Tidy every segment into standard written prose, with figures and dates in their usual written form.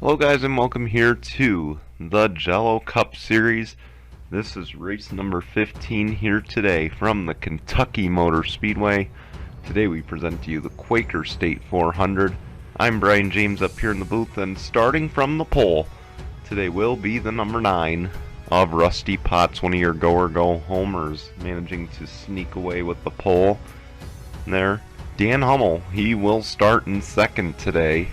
Hello guys and welcome here to the Jello Cup Series. This is race number 15 here today from the Kentucky Motor Speedway. Today we present to you the Quaker State 400. I'm Brian James up here in the booth, and starting from the pole today will be the number 9 of Rusty Potts, one of your go-or-go-homers, managing to sneak away with the pole there. Dan Hummel, he will start in second today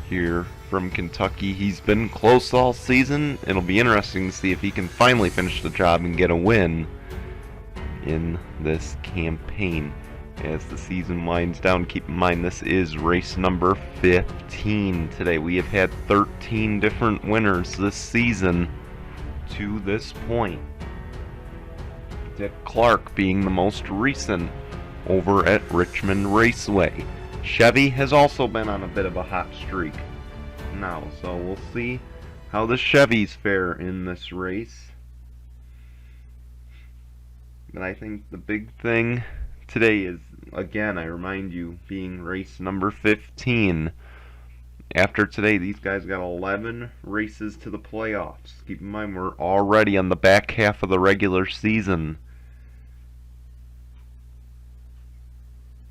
here from Kentucky. He's been close all season. It'll be interesting to see if he can finally finish the job and get a win in this campaign as the season winds down. Keep in mind this is race number 15 today. We have had 13 different winners this season to this point, Dick Clark being the most recent over at Richmond Raceway. Chevy has also been on a bit of a hot streak now, so we'll see how the Chevys fare in this race. But I think the big thing today is, again, I remind you, being race number 15. After today, these guys got 11 races to the playoffs. Keep in mind, we're already on the back half of the regular season.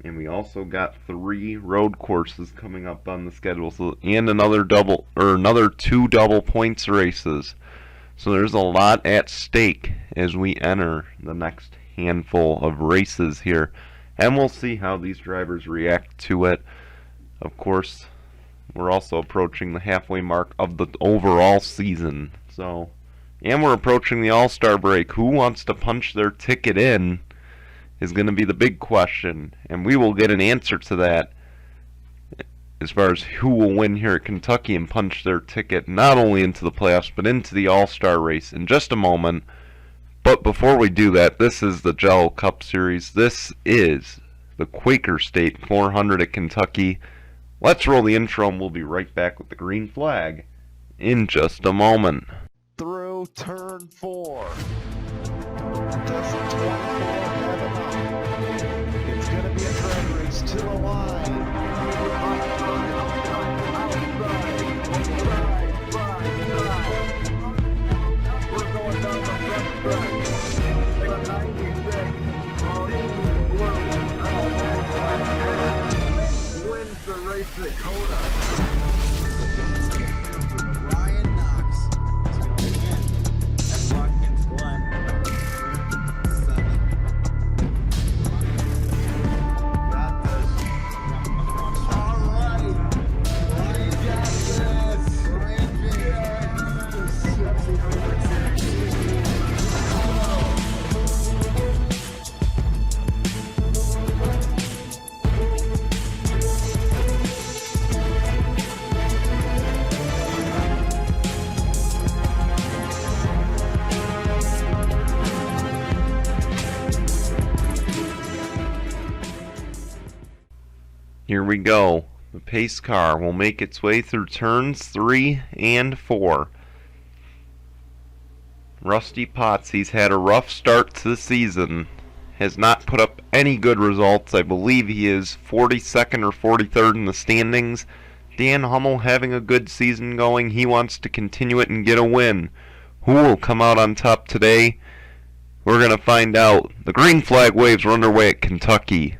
And we also got 3 road courses coming up on the schedule, and another 2 double points races. So there's a lot at stake as we enter the next handful of races here, and we'll see how these drivers react to it. Of course, we're also approaching the halfway mark of the overall season. So, and we're approaching the All-Star break. Who wants to punch their ticket in is going to be the big question, and we will get an answer to that as far as who will win here at Kentucky and punch their ticket not only into the playoffs but into the All-Star race in just a moment. But before we do that, this is the Jello Cup Series. This is the Quaker State 400 at Kentucky. Let's roll the intro and we'll be right back with the green flag in just a moment. Through turn 4. Does 24 have enough? It's going to be a drag race to the line. We're going down the front stretch. The 96 wins the race at Coda. Here we go. The pace car will make its way through turns 3 and 4. Rusty Potts, he's had a rough start to the season. Has not put up any good results. I believe he is 42nd or 43rd in the standings. Dan Hummel having a good season going. He wants to continue it and get a win. Who will come out on top today? We're going to find out. The green flag waves are underway at Kentucky.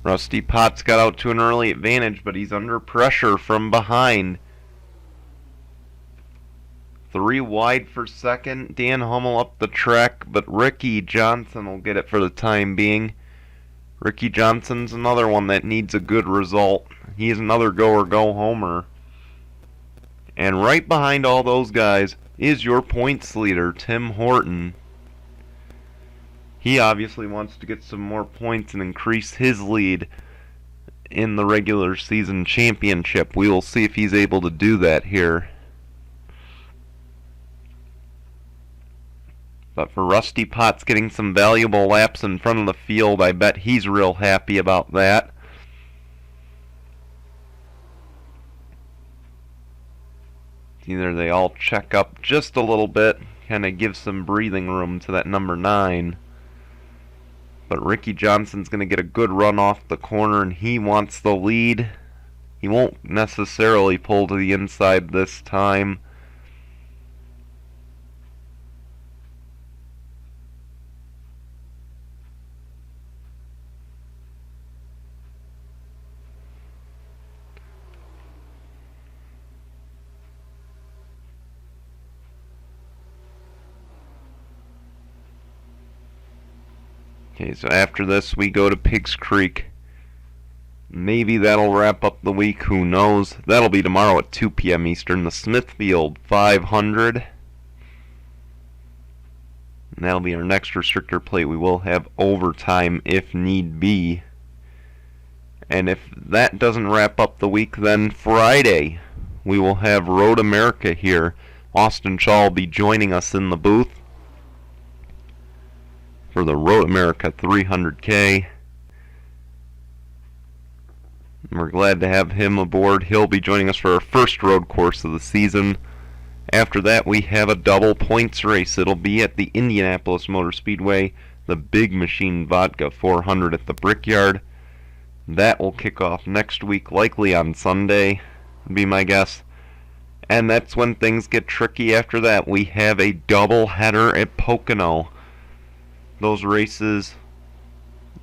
Rusty Potts got out to an early advantage, but he's under pressure from behind. 3 wide for second. Dan Hummel up the track, but Ricky Johnson will get it for the time being. Ricky Johnson's another one that needs a good result. He is another go-or-go-homer. And right behind all those guys is your points leader, Tim Horton. He obviously wants to get some more points and increase his lead in the regular season championship. We will see if he's able to do that here. But for Rusty Potts getting some valuable laps in front of the field, I bet he's real happy about that. Either they all check up just a little bit, kind of give some breathing room to that number 9. But Ricky Johnson's going to get a good run off the corner, and he wants the lead. He won't necessarily pull to the inside this time. Okay, so after this we go to Pigs Creek. Maybe that'll wrap up the week, who knows. That'll be tomorrow at 2 p.m. Eastern, the Smithfield 500. And that'll be our next restrictor plate. We will have overtime if need be. And if that doesn't wrap up the week, then Friday we will have Road America here. Austin Shaw will be joining us in the booth for the Road America 300K. We're glad to have him aboard. He'll be joining us for our first road course of the season. After that, we have a double points race. It'll be at the Indianapolis Motor Speedway, the Big Machine Vodka 400 at the Brickyard. That will kick off next week, likely on Sunday, would be my guess. And that's when things get tricky after that. We have a double header at Pocono. Those races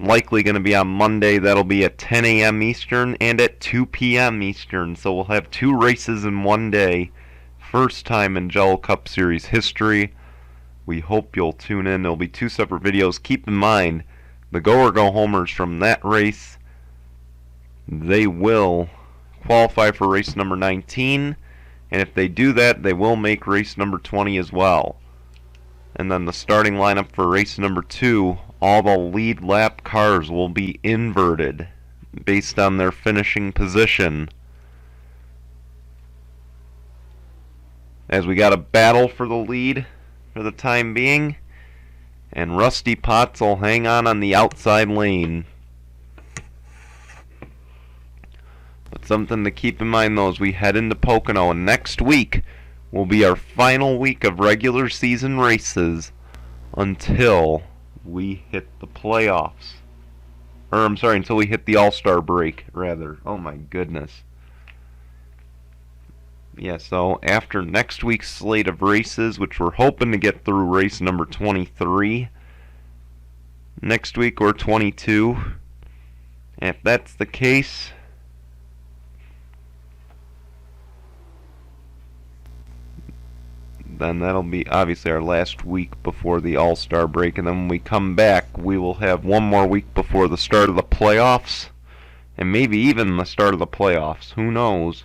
likely going to be on Monday. That'll be at 10 a.m. Eastern and at 2 p.m. Eastern. So we'll have 2 races in one day. First time in Jello Cup Series history. We hope you'll tune in. There'll be 2 separate videos. Keep in mind, the go or go homers from that race, they will qualify for race number 19. And if they do that, they will make race number 20 as well. And then the starting lineup for race number 2, all the lead lap cars will be inverted based on their finishing position. As we got a battle for the lead for the time being, and Rusty Potts will hang on the outside lane. But something to keep in mind though as we head into Pocono, and next week will be our final week of regular season races until we hit the playoffs. Or I'm sorry, until we hit the All-Star break, rather. Oh my goodness. Yeah, so after next week's slate of races, which we're hoping to get through race number 23 next week, or 22. And if that's the case, then that'll be obviously our last week before the All-Star break. And then when we come back, we will have one more week before the start of the playoffs. And maybe even the start of the playoffs. Who knows?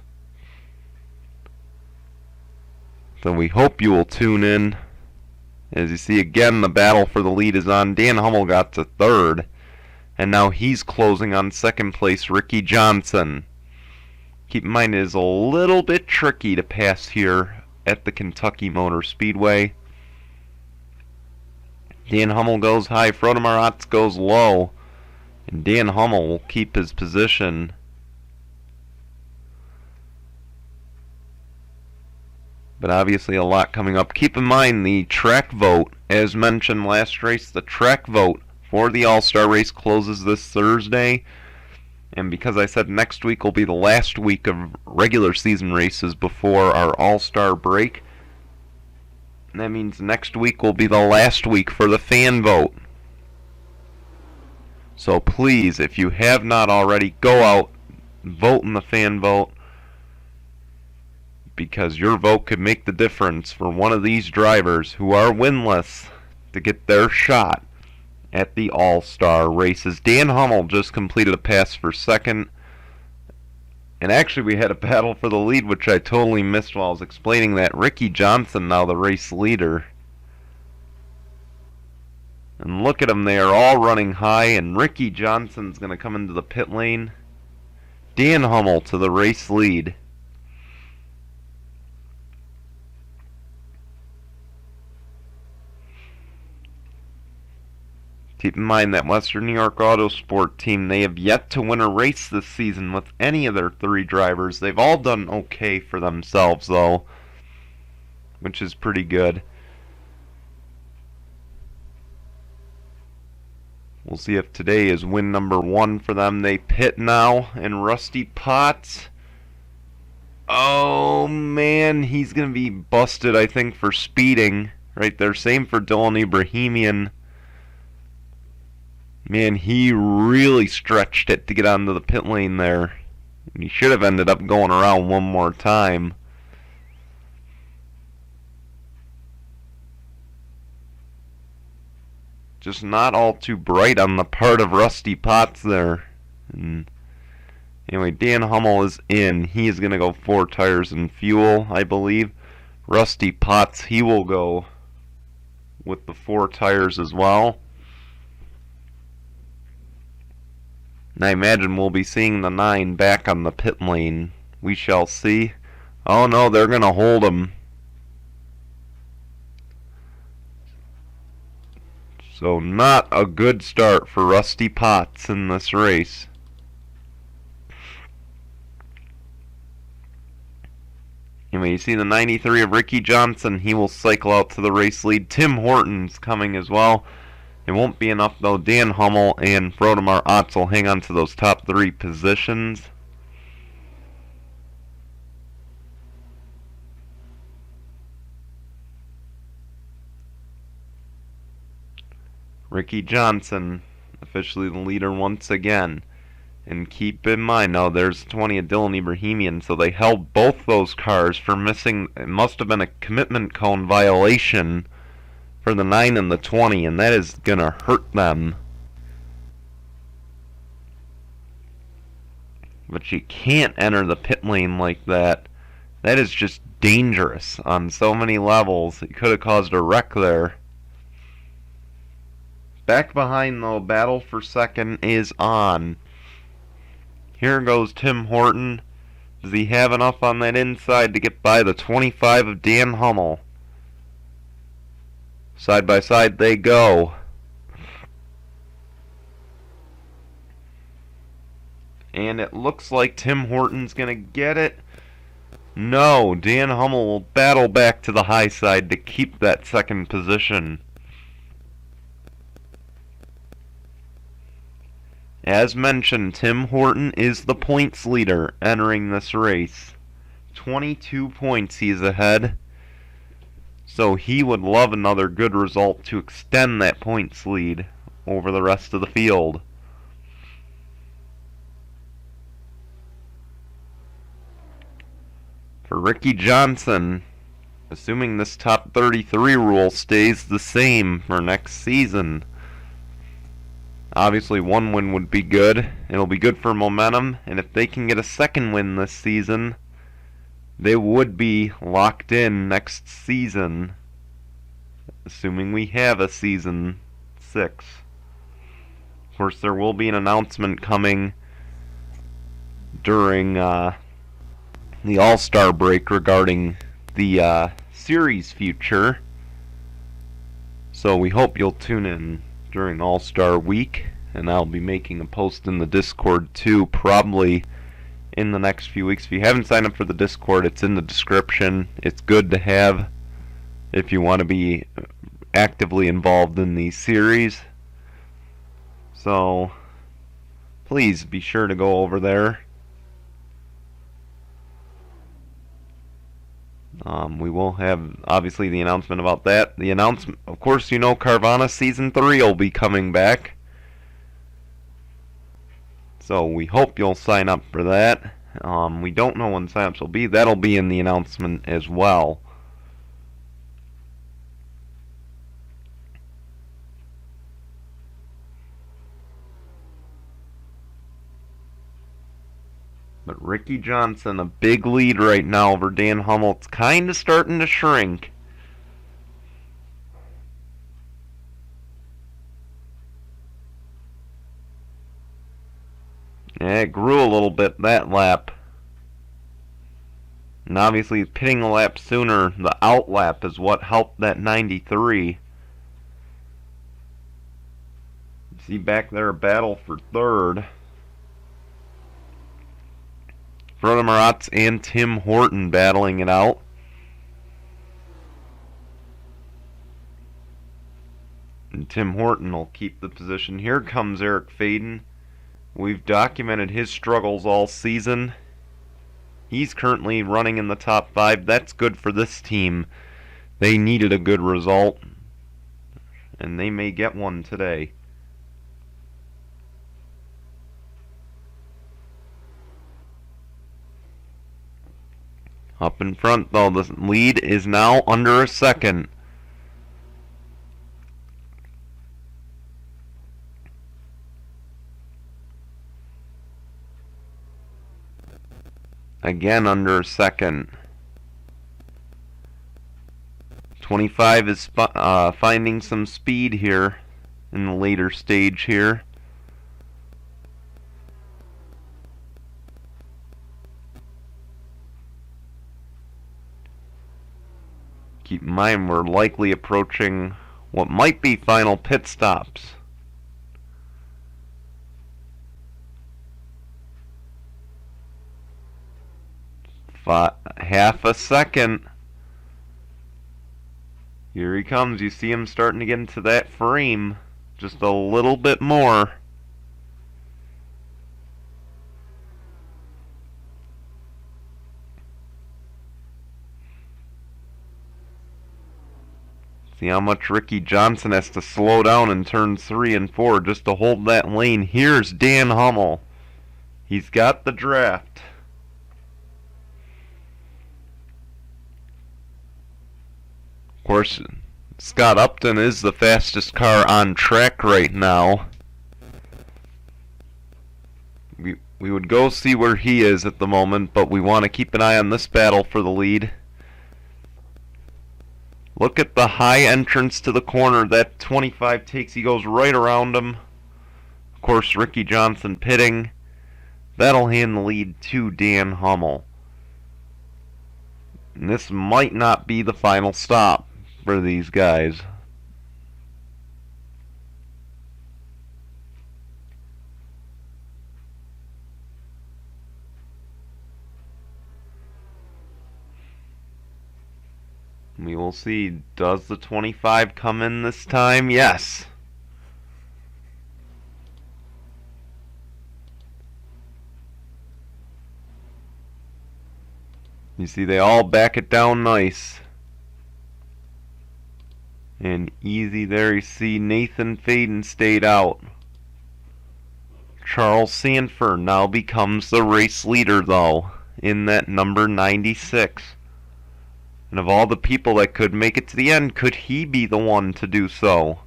So we hope you will tune in. As you see, again, the battle for the lead is on. Dan Hummel got to 3rd. And now he's closing on 2nd place, Ricky Johnson. Keep in mind, it is a little bit tricky to pass here at the Kentucky Motor Speedway. Dan Hummel goes high, Frodo Maratz goes low, and Dan Hummel will keep his position. But obviously a lot coming up. Keep in mind the track vote, as mentioned last race, the track vote for the All-Star race closes this Thursday. And because I said next week will be the last week of regular season races before our All-Star break, that means next week will be the last week for the fan vote. So please, if you have not already, go out, vote in the fan vote, because your vote could make the difference for one of these drivers who are winless to get their shot at the All-Star races. Dan Hummel just completed a pass for 2nd. And actually we had a battle for the lead, which I totally missed while I was explaining that. Ricky Johnson now the race leader. And look at them, they are all running high, and Ricky Johnson's going to come into the pit lane. Dan Hummel to the race lead. Keep in mind that Western New York Autosport team, they have yet to win a race this season with any of their 3 drivers. They've all done okay for themselves, though, which is pretty good. We'll see if today is win number 1 for them. They pit now, and Rusty Potts, oh man, he's going to be busted, I think, for speeding right there. Same for Dylan Ibrahimian. Man, he really stretched it to get onto the pit lane there. He should have ended up going around one more time. Just not all too bright on the part of Rusty Potts there. And anyway, Dan Hummel is in. He is going to go 4 tires and fuel, I believe. Rusty Potts, he will go with the 4 tires as well. And I imagine we'll be seeing the 9 back on the pit lane. We shall see. Oh no, they're going to hold him. So not a good start for Rusty Potts in this race. Anyway, you see the 93 of Ricky Johnson. He will cycle out to the race lead. Tim Horton's coming as well. It won't be enough though. Dan Hummel and Frodemar Otz will hang on to those top 3 positions. Ricky Johnson, officially the leader once again. And keep in mind, now there's 20 of Dylan Ibrahimian, so they held both those cars for missing, it must have been a commitment cone violation for the 9 and the 20, and that is going to hurt them. But you can't enter the pit lane like that. That is just dangerous on so many levels. It could have caused a wreck there. Back behind though, battle for second is on. Here goes Tim Horton. Does he have enough on that inside to get by the 25 of Dan Hummel? Side by side they go. And it looks like Tim Horton's going to get it. No, Dan Hummel will battle back to the high side to keep that second position. As mentioned, Tim Horton is the points leader entering this race. 22 points he's ahead. So he would love another good result to extend that points lead over the rest of the field. For Ricky Johnson, assuming this top 33 rule stays the same for next season, obviously 1 win would be good. It'll be good for momentum, and if they can get a second win this season, they would be locked in next season, assuming we have a season 6. Of course, there will be an announcement coming during the All-Star break regarding the series future, so we hope you'll tune in during All-Star Week, and I'll be making a post in the Discord too, probably in the next few weeks. If you haven't signed up for the Discord, it's in the description. It's good to have if you want to be actively involved in these series. So please be sure to go over there. We will have, obviously, the announcement about that. The announcement, of course, you know, Carvana Season 3 will be coming back. So we hope you'll sign up for that. We don't know when signups will be. That'll be in the announcement as well. But Ricky Johnson, a big lead right now over Dan Hummel. It's kind of starting to shrink. Yeah, it grew a little bit that lap. And obviously pitting a lap sooner, the out lap is what helped that 93. See back there a battle for third. Frode Maratz and Tim Horton battling it out. And Tim Horton will keep the position. Here comes Eric Faden. We've documented his struggles all season. He's currently running in the top 5. That's good for this team. They needed a good result, and they may get one today. Up in front, though, the lead is now under a second. Again under a second. 25 is finding some speed here in the later stage here. Keep in mind we're likely approaching what might be final pit stops. Half a second. Here he comes. You see him starting to get into that frame. Just a little bit more. See how much Ricky Johnson has to slow down in turns 3 and 4 just to hold that lane. Here's Dan Hummel. He's got the draft. Of course, Scott Upton is the fastest car on track right now. We would go see where he is at the moment, but we want to keep an eye on this battle for the lead. Look at the high entrance to the corner that 25 takes. He goes right around him. Of course, Ricky Johnson pitting. That'll hand the lead to Dan Hummel. And this might not be the final stop for these guys. We will see. Does the 25 come in this time? Yes. You see they all back it down nice. And easy there. You see Nathan Faden stayed out. Charles Sanford now becomes the race leader though in that number 96. And of all the people that could make it to the end, could he be the one to do so?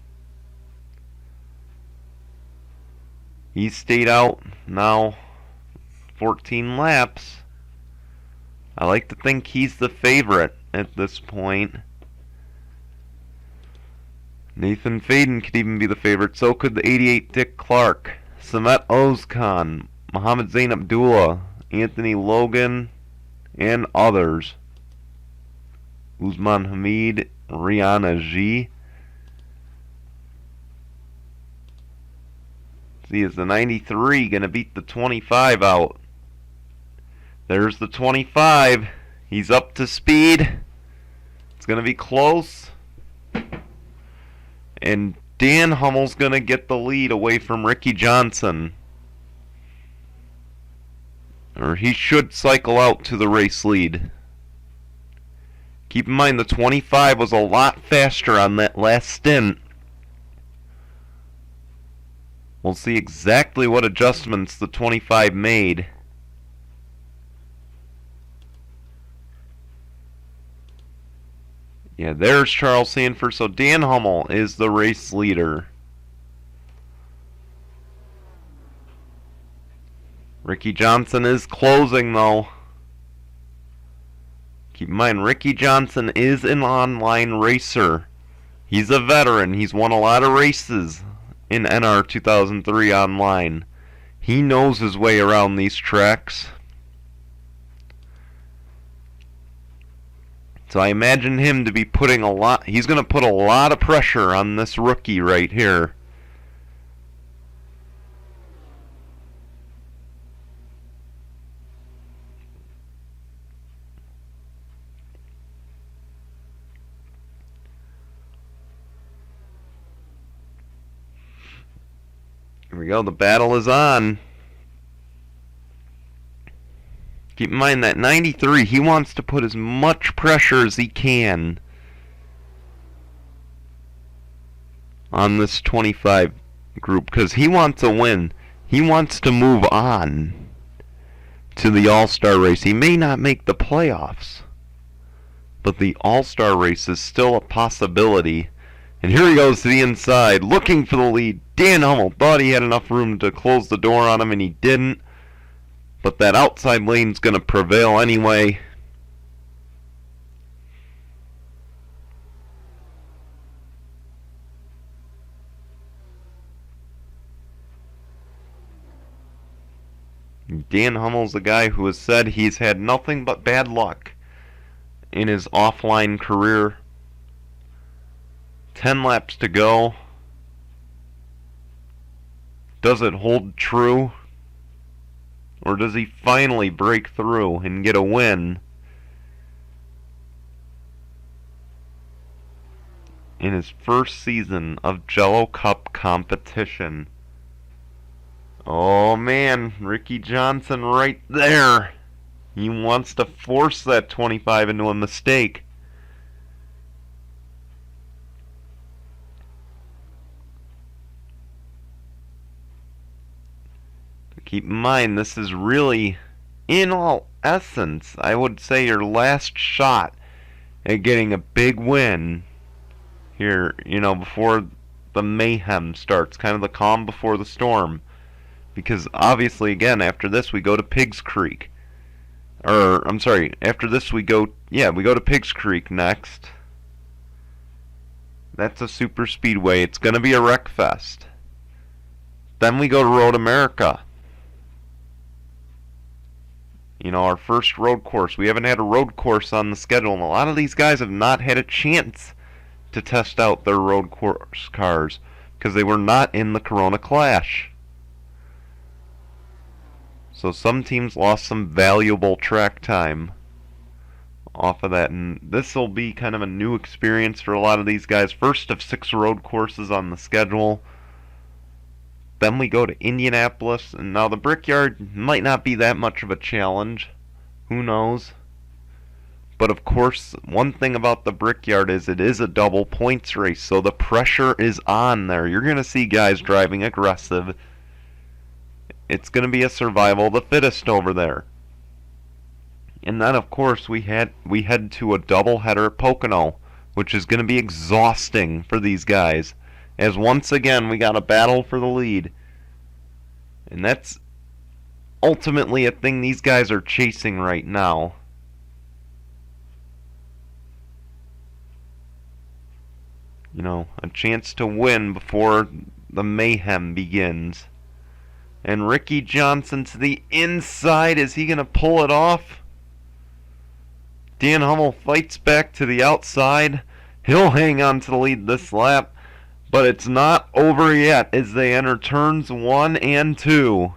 He stayed out now 14 laps. I like to think he's the favorite at this point. Nathan Faden could even be the favorite. So could the 88 Dick Clark, Samet Ozkan, Mohammed Zain Abdullah, Anthony Logan, and others. Usman Hamid, Rihanna G. See, is the 93 going to beat the 25 out? There's the 25. He's up to speed. It's going to be close. And Dan Hummel's going to get the lead away from Ricky Johnson. Or he should cycle out to the race lead. Keep in mind the 25 was a lot faster on that last stint. We'll see exactly what adjustments the 25 made. Yeah, there's Charles Sanford. So Dan Hummel is the race leader. Ricky Johnson is closing though. Keep in mind, Ricky Johnson is an online racer. He's a veteran. He's won a lot of races in NR 2003 online. He knows his way around these tracks. So I imagine him to be putting he's going to put a lot of pressure on this rookie right here. Here we go, the battle is on. Keep in mind that 93, he wants to put as much pressure as he can on this 25 group because he wants a win. He wants to move on to the All-Star race. He may not make the playoffs, but the All-Star race is still a possibility. And here he goes to the inside, looking for the lead. Dan Hummel thought he had enough room to close the door on him, and he didn't. But that outside lane's going to prevail anyway. Dan Hummel's the guy who has said he's had nothing but bad luck in his offline career. 10 laps to go. Does it hold true? Or does he finally break through and get a win in his first season of Jello Cup competition? Oh man, Ricky Johnson right there. He wants to force that 25 into a mistake. Keep in mind, this is really, in all essence, I would say your last shot at getting a big win here, before the mayhem starts, kind of the calm before the storm. Because obviously, again, after this we go to Pigs Creek. After this we go to Pigs Creek next. That's a super speedway. It's going to be a wreck fest. Then we go to Road America. Our first road course. We haven't had a road course on the schedule, and a lot of these guys have not had a chance to test out their road course cars because they were not in the Corona Clash. So some teams lost some valuable track time off of that, and this will be kind of a new experience for a lot of these guys. First of 6 road courses on the schedule. Then we go to Indianapolis, and now the Brickyard might not be that much of a challenge. Who knows? But of course, one thing about the Brickyard is it is a double points race, so the pressure is on there. You're going to see guys driving aggressive. It's going to be a survival of the fittest over there. And then, of course, we head to a doubleheader at Pocono, which is going to be exhausting for these guys. As once again, we got a battle for the lead. And that's ultimately a thing these guys are chasing right now. A chance to win before the mayhem begins. And Ricky Johnson to the inside. Is he going to pull it off? Dan Hummel fights back to the outside. He'll hang on to the lead this lap. But it's not over yet as they enter turns 1 and 2.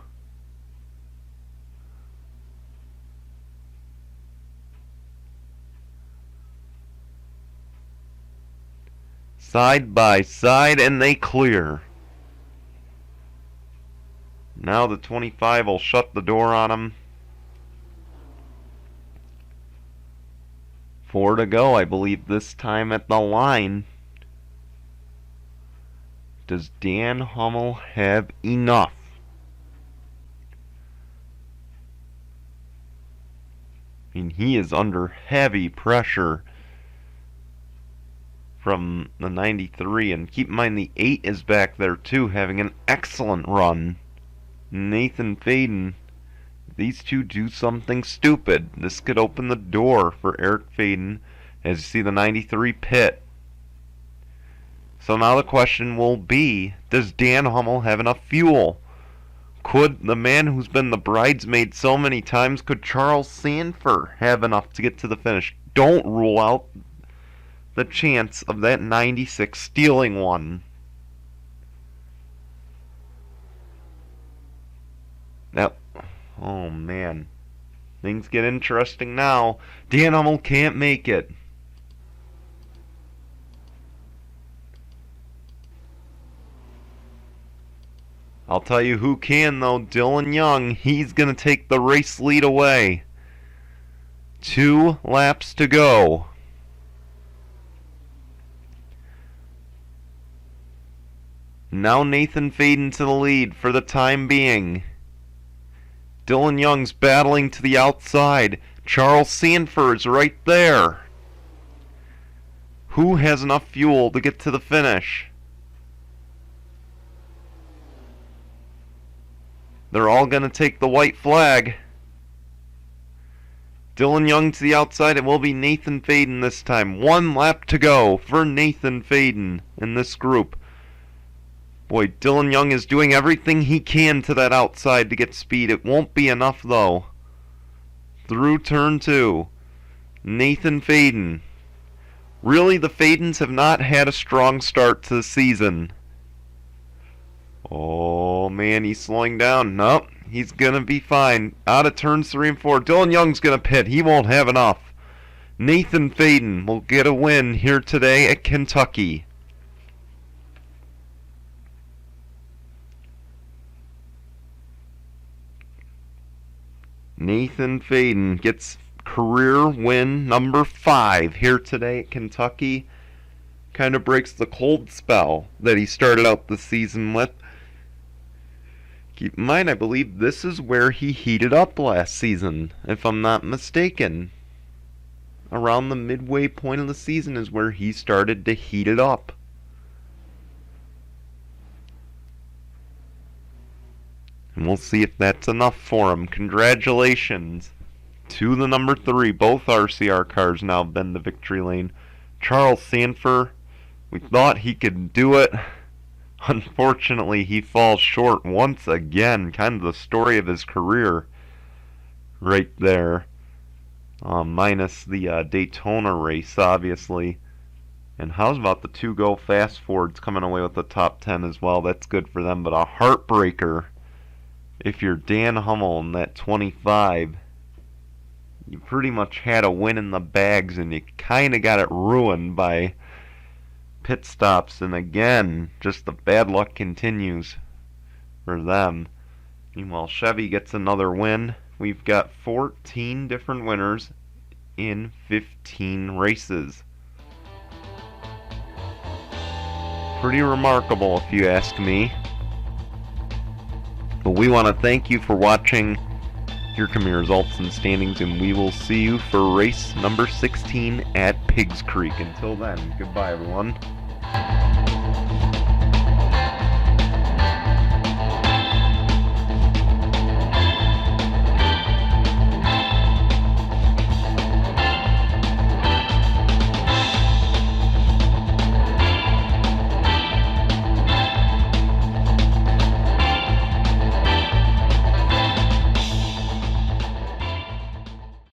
Side by side, and they clear. Now the 25 will shut the door on them. 4 to go, I believe, this time at the line. Does Dan Hummel have enough? I mean, he is under heavy pressure from the 93, and keep in mind the 8 is back there too, having an excellent run. Nathan Faden. These two do something stupid. This could open the door for Eric Faden as you see the 93 pit. So now the question will be, does Dan Hummel have enough fuel? Could the man who's been the bridesmaid so many times, could Charles Sanford have enough to get to the finish? Don't rule out the chance of that 96 stealing one. Now, oh man. Things get interesting now. Dan Hummel can't make it. I'll tell you who can though, Dylan Young. He's going to take the race lead away. 2 laps to go. Now Nathan Faden to the lead for the time being. Dylan Young's battling to the outside. Charles Sanford's right there. Who has enough fuel to get to the finish? They're all going to take the white flag. Dylan Young to the outside. It will be Nathan Faden this time. 1 lap to go for Nathan Faden in this group. Boy, Dylan Young is doing everything he can to that outside to get speed. It won't be enough though. Through turn 2. Nathan Faden. Really, the Fadens have not had a strong start to the season. Oh man, he's slowing down. Nope, he's gonna be fine. Out of turns 3 and 4. Dylan Young's gonna pit. He won't have enough. Nathan Faden will get a win here today at Kentucky. Nathan Faden gets career win number 5 here today at Kentucky. Kind of breaks the cold spell that he started out the season with. Keep in mind, I believe this is where he heated up last season, if I'm not mistaken. Around the midway point of the season is where he started to heat it up. And we'll see if that's enough for him. Congratulations to the number 3. Both RCR cars now have been the victory lane. Charles Sanford, we thought he could do it. Unfortunately, he falls short once again. Kind of the story of his career right there. Minus the Daytona race, obviously. And how's about the 2 Go Fast Fords coming away with the top 10 as well? That's good for them, but a heartbreaker. If you're Dan Hummel in that 25, you pretty much had a win in the bags and you kind of got it ruined by pit stops. And again, just the bad luck continues for them. Meanwhile, Chevy gets another win. We've got 14 different winners in 15 races. Pretty remarkable if you ask me. But we want to thank you for watching. Here come your results and standings, and we will see you for race number 16 at Pigs Creek. Until then, goodbye everyone.